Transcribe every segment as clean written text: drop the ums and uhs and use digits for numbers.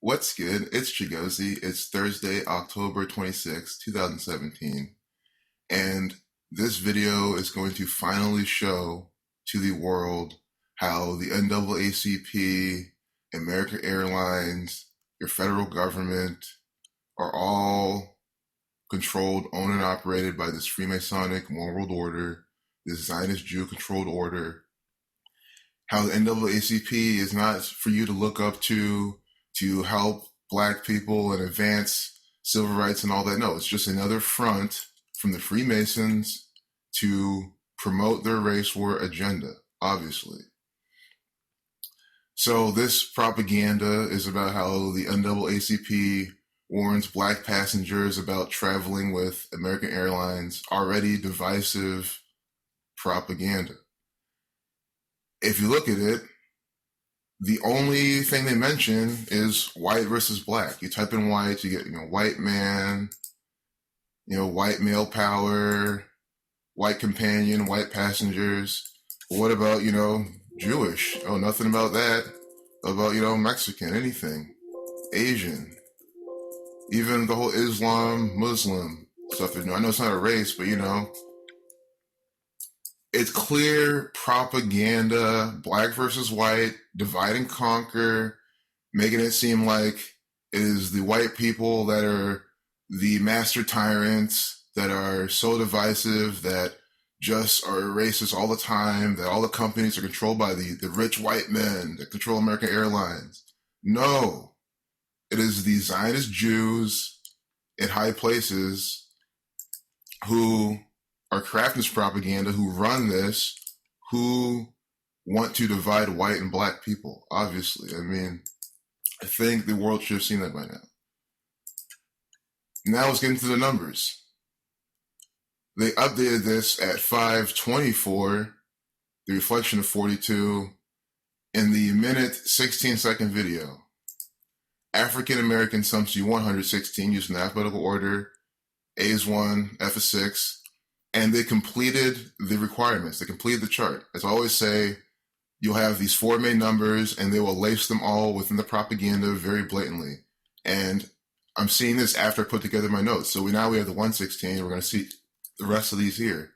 What's good? It's Chigozie. It's Thursday, October 26, 2017. And this video is going to finally show to the world how the NAACP, American Airlines, your federal government are all controlled, owned, and operated by this Freemasonic one world order, this Zionist Jew controlled order. How the NAACP is not for you to look up to help Black people and advance civil rights and all that. No, it's just another front from the Freemasons to promote their race war agenda, obviously. So this propaganda is about how the NAACP warns Black passengers about traveling with American Airlines, already divisive propaganda. If you look at it, the only thing they mention is white versus Black. You type in white, you get, white man, white male power, white companion, white passengers. But what about, Jewish? Oh, nothing about that. What about, Mexican, anything, Asian, even the whole Islam, Muslim stuff. I know it's not a race, but it's clear propaganda, Black versus white, divide and conquer, making it seem like it is the white people that are the master tyrants, that are so divisive, that just are racist all the time, that all the companies are controlled by the rich white men that control American Airlines. No, it is the Zionist Jews in high places who are crafting this propaganda, who run this, who want to divide white and Black people, obviously. I think the world should have seen that by now. Now let's get into the numbers. They updated this at 5:24, the reflection of 42, in the minute 16-second video. African American sums to 116 using the alphabetical order. A is 1, F is 6. And they completed the requirements. They completed the chart. As I always say, you'll have these four main numbers and they will lace them all within the propaganda very blatantly. And I'm seeing this after I put together my notes. So now we have the 116. We're going to see the rest of these here.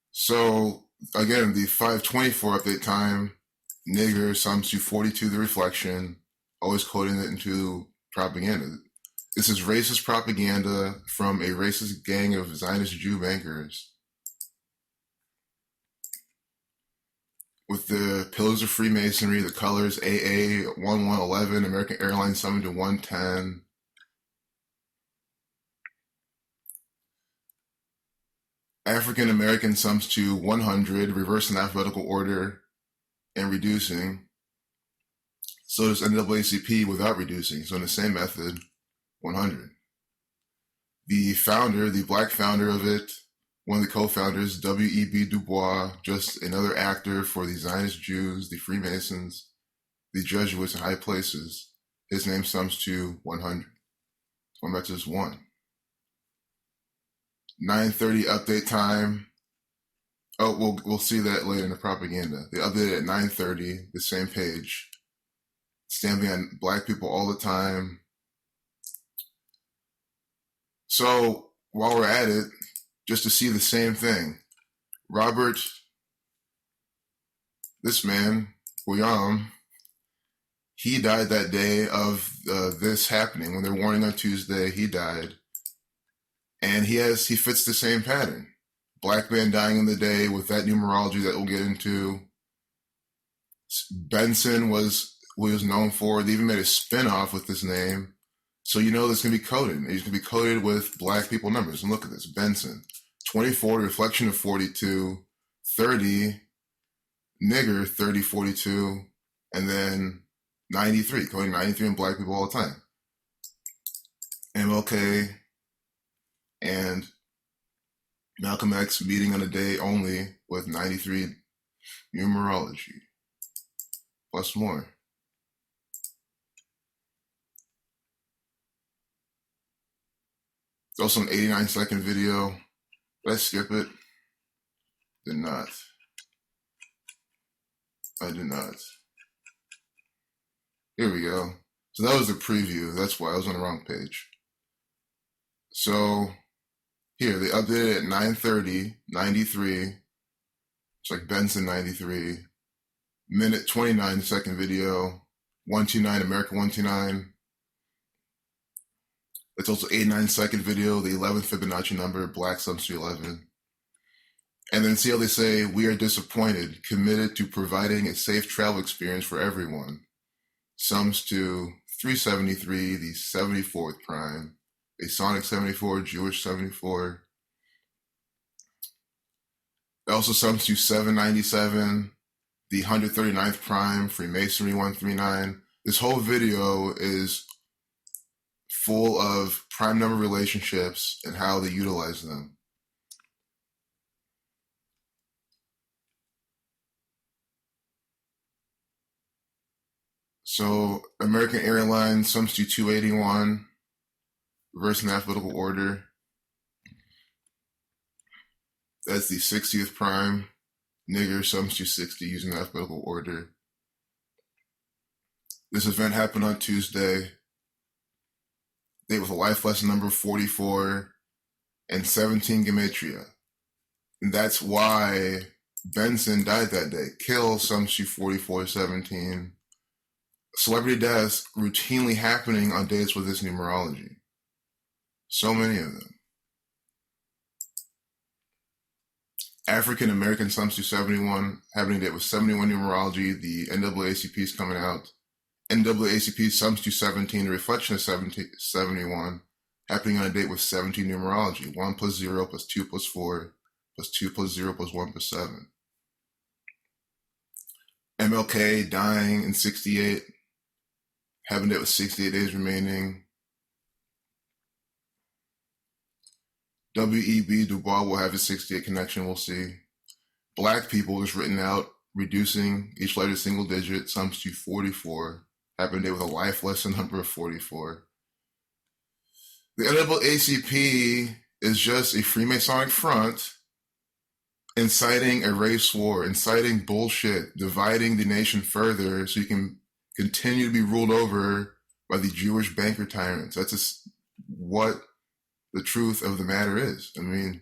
So again, the 5:24 update time, nigger sums to 42, the reflection, always coding it into propaganda. This is racist propaganda from a racist gang of Zionist Jew bankers. With the pillars of Freemasonry, the colors AA 1111, American Airlines summoned to 110. African American sums to 100, reversing alphabetical order and reducing. So does NAACP without reducing. So in the same method, 100. The founder, the Black founder of it, one of the co-founders, W.E.B. Du Bois, just another actor for the Zionist Jews, the Freemasons, the Jesuits in high places. His name sums to 100. Going back to this 1. 9:30 update time. Oh, we'll see that later in the propaganda. They updated at 9:30, the same page. Stamping on Black people all the time. So while we're at it, just to see the same thing, Robert, this man, William, he died that day of this happening. When they're warning on Tuesday, he died. And he fits the same pattern. Black man dying in the day with that numerology that we'll get into. Benson was what he was known for. They even made a spinoff with this name. So this going to be coded. It's going to be coded with Black people numbers. And look at this. Benson. 24, reflection of 42. 30, nigger, 30, 42. And then 93, coding 93 in Black people all the time. MLK and Malcolm X meeting on a day only with 93 numerology. Plus more. It's also an 89-second video. Did I skip it? Did not. I did not. Here we go. So that was the preview. That's why I was on the wrong page. So here, they updated at 9:30, 93. It's like Benson 93. Minute 29, the second video. 129, America 129. It's also 89-second video, the 11th Fibonacci number, black sums to 11. And then see how they say, we are disappointed, committed to providing a safe travel experience for everyone. Sums to 373, the 74th prime. Masonic 74, Jewish 74. It also sums to 797, the 139th prime, Freemasonry 139. This whole video is full of prime number relationships and how they utilize them. So American Airlines sums to 281, reverse in alphabetical order. That's the 60th prime. Nigger sums to 60 using alphabetical order. This event happened on Tuesday. Date with a life lesson number 44 and 17 gematria. And that's why Benson died that day. Kill sums to 4417. Celebrity deaths routinely happening on dates with this numerology. So many of them. African American sums to 71, happening date with 71 numerology. The NAACP is coming out. NAACP sums to 17, the reflection of 71, happening on a date with 17 numerology. 1 plus 0 plus 2 plus 4 plus 2 plus 0 plus 1 plus 7. MLK dying in 68, having date with 68 days remaining. W.E.B. Du Bois will have his 68 connection, we'll see. Black people is written out, reducing each letter single digit, sums to 44. Happened day with a life lesson number of 44. The NAACP is just a Freemasonic front inciting a race war, inciting bullshit, dividing the nation further so you can continue to be ruled over by the Jewish banker tyrants. That's just what the truth of the matter is. I mean,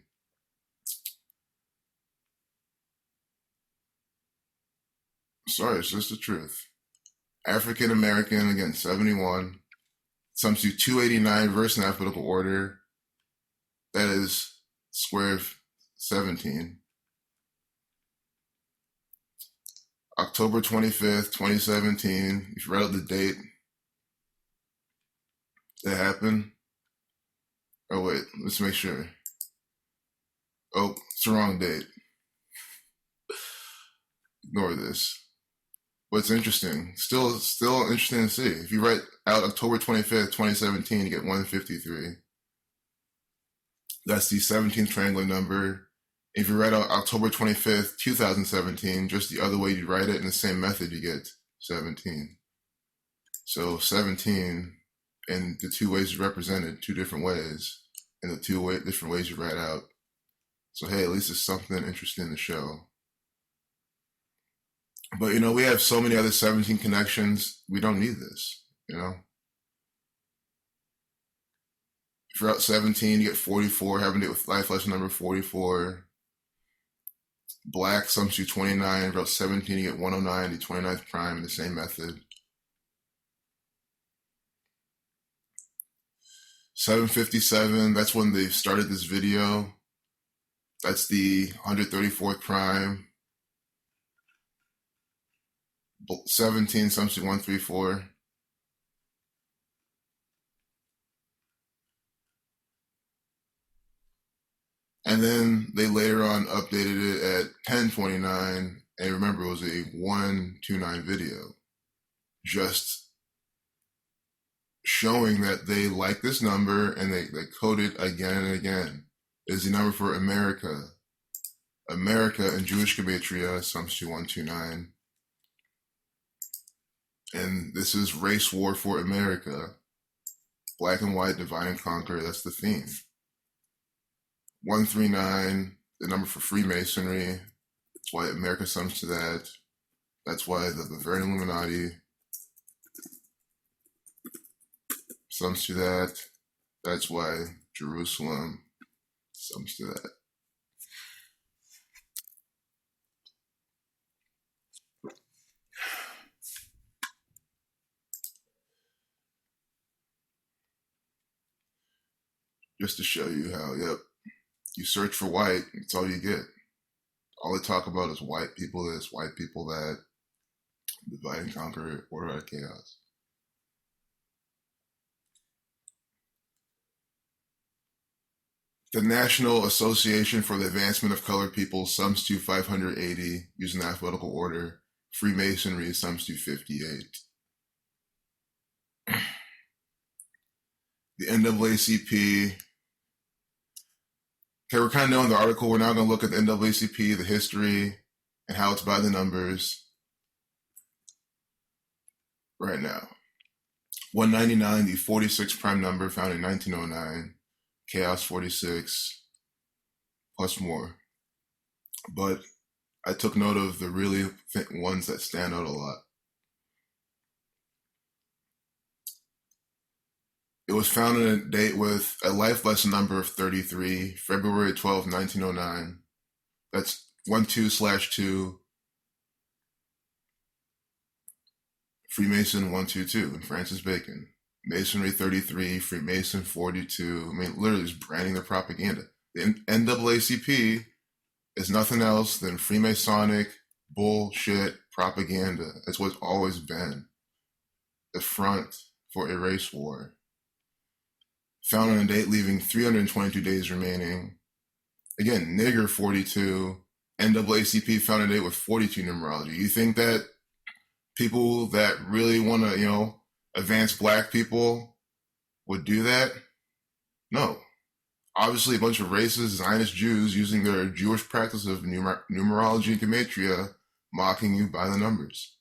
sorry, it's just the truth. African American, again, 71. Sums to 289, reverse in alphabetical order. That is square of 17. October 25th, 2017. If you read out the date that happened. Oh, wait, let's make sure. Oh, it's the wrong date. Ignore this. What's interesting, still interesting to see. If you write out October 25th, 2017, you get 153. That's the 17th triangular number. If you write out October 25th, 2017, just the other way you write it in the same method, you get 17. So 17, and the two ways is represented, two different ways, and the different ways you write out. So hey, at least it's something interesting to show. But, you know, we have so many other 17 connections. We don't need this, you know. If you're out 17, you get 44, having it with life lesson number 44. Black sums to 29. If you're out 17, you get 109, the 29th prime in the same method. 757, that's when they started this video. That's the 134th prime. 17 sums to 134. And then they later on updated it at 1029. And remember, it was a 129 video. Just showing that they like this number and they code it again and again. It's the number for America. America in Jewish gematria sums to 129. And this is race war for America. Black and white, divide and conquer, that's the theme. 139, the number for Freemasonry. That's why America sums to that. That's why the Bavarian Illuminati sums to that. That's why Jerusalem sums to that. Just to show you how, yep, you search for white, that's all you get. All they talk about is white people this, white people that, divide and conquer, order out of chaos. The National Association for the Advancement of Colored People sums to 580 using alphabetical order. Freemasonry sums to 58. The NAACP. Okay, we're kind of knowing the article. We're now going to look at the NAACP, the history, and how it's by the numbers right now. 199, the 46th prime number found in 1909. Chaos 46, plus more. But I took note of the really ones that stand out a lot. It was found in a date with a life lesson number of 33, February 12, 1909. That's 12/2, Freemason 122, and Francis Bacon. Masonry 33, Freemason 42. I mean, literally just branding their propaganda. The NAACP is nothing else than Freemasonic bullshit propaganda. That's what it's always been. The front for a race war. Found on a date leaving 322 days remaining. Again, nigger 42. NAACP found a date with 42 numerology. You think that people that really want to, advance black people would do that? No. Obviously, a bunch of racist Zionist Jews using their Jewish practice of numerology and gematria, mocking you by the numbers.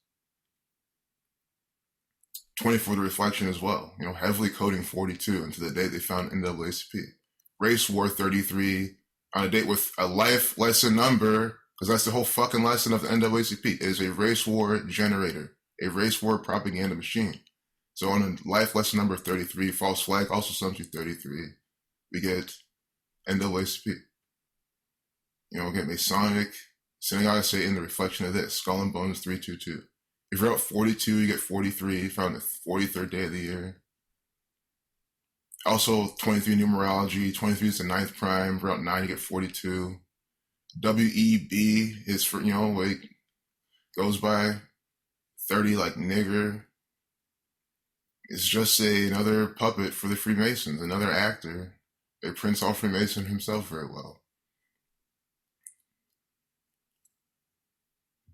24, the reflection as well, heavily coding 42 into the date they found NAACP. Race war 33, on a date with a life lesson number, because that's the whole fucking lesson of the NAACP. It is a race war generator, a race war propaganda machine. So on a life lesson number 33, false flag also sums to 33. We get NAACP. Again, Masonic, Synagogue of Satan, the reflection of this, Skull and Bones 322. If you're out 42, you get 43, found the 43rd day of the year. Also, 23 numerology, 23 is the 9th prime, route 9, you get 42. WEB is for, goes by 30 like nigger. It's just another puppet for the Freemasons, another actor. A Prince All Freemason himself very well.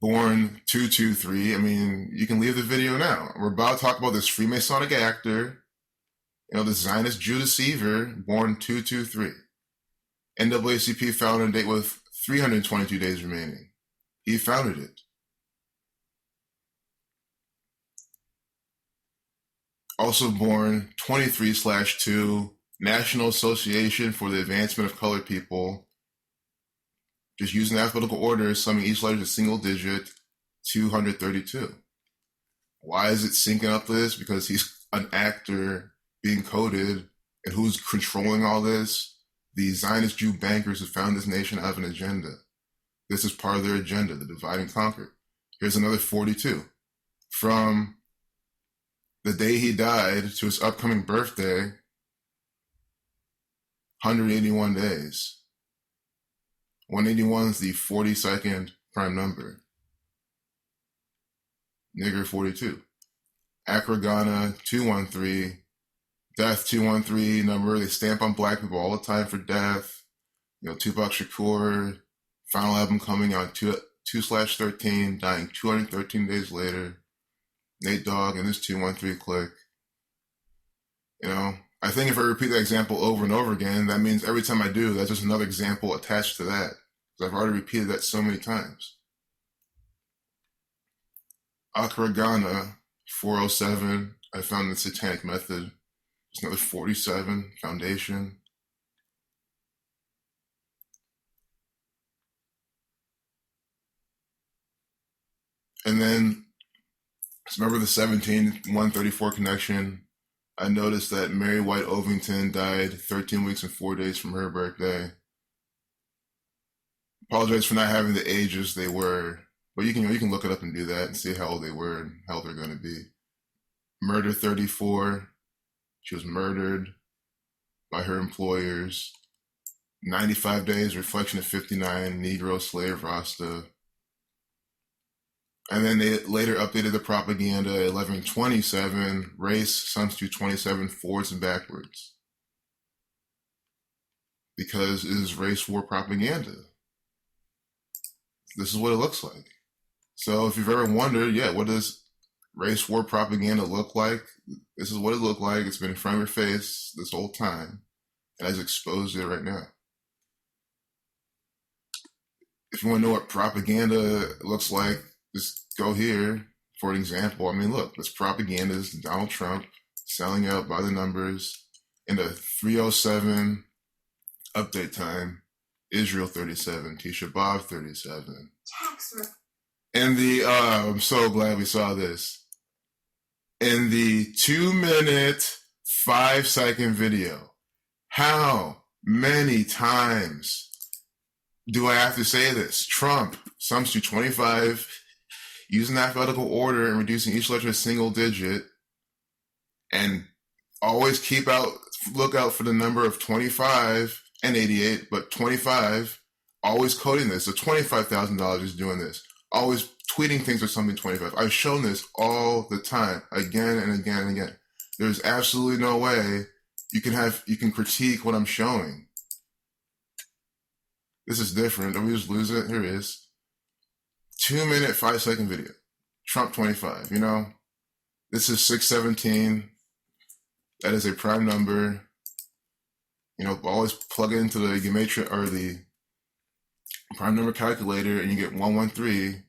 Born 223, I mean, you can leave the video now. We're about to talk about this Freemasonic actor, the Zionist Jew deceiver, born 223. NAACP found a date with 322 days remaining. He founded it. Also born 23/2, National Association for the Advancement of Colored People. Just using alphabetical order, summing each letter to single digit, 232. Why is it syncing up this? Because he's an actor being coded, and who's controlling all this? The Zionist Jew bankers who found this nation have an agenda. This is part of their agenda, the divide and conquer. Here's another 42. From the day he died to his upcoming birthday, 181 days. 181 is the 42nd prime number. Nigger 42. Akragana 213. Death 213 number. They stamp on black people all the time for death. Tupac Shakur, final album coming on 2/13, dying 213 days later. Nate Dogg and his 213 clique. I think if I repeat that example over and over again, that means every time I do, that's just another example attached to that. Because I've already repeated that so many times. Akragana 407, I found the Satanic Method. There's another 47, Foundation. And then, remember the 17134 connection? I noticed that Mary White Ovington died 13 weeks and 4 days from her birthday. Apologize for not having the ages they were, but you can look it up and do that and see how old they were and how old they're going to be. Murder 34. She was murdered by her employers. 95 days, reflection of 59, Negro slave Rasta. And then they later updated the propaganda 1127, race sums to 27 forwards and backwards. Because it is race war propaganda. This is what it looks like. So if you've ever wondered, what does race war propaganda look like? This is what it looked like. It's been in front of your face this whole time. And I've exposed it right now. If you want to know what propaganda looks like, just go here for an example. I mean, look, this propaganda is Donald Trump selling out by the numbers in the 307 update time, Israel 37, Tisha B'Av 37. And I'm so glad we saw this. In the 2-minute, 5-second video, how many times do I have to say this? Trump sums to 25, using alphabetical order and reducing each letter a single digit, and always look out for the number of 25 and 88, but 25, always coding this. So $25,000 is doing this. Always tweeting things or something 25. I've shown this all the time, again and again and again. There's absolutely no way you can critique what I'm showing. This is different. Don't we just lose it? Here it is. 2-minute, 5-second video. Trump 25, This is 617. That is a prime number. Always plug it into the gematria or the prime number calculator and you get 113.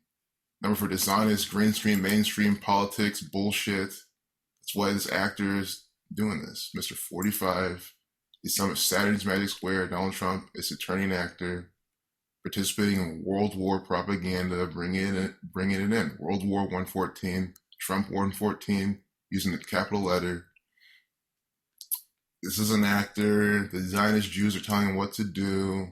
Number for dishonest, mainstream politics, bullshit. That's why this actor is doing this. Mr. 45. He's some of Saturn's Magic Square. Donald Trump is a turning actor, participating in World War propaganda, bringing it in. World War 114, Trump 114, using the capital letter. This is an actor. The Zionist Jews are telling him what to do.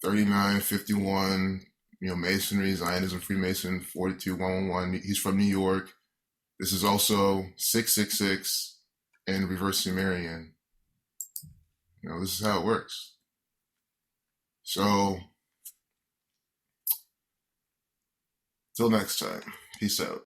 39, 51, Masonry, Zionism, Freemason, 42, 111. He's from New York. This is also 666 and reverse Sumerian. This is how it works. So, till next time, peace out.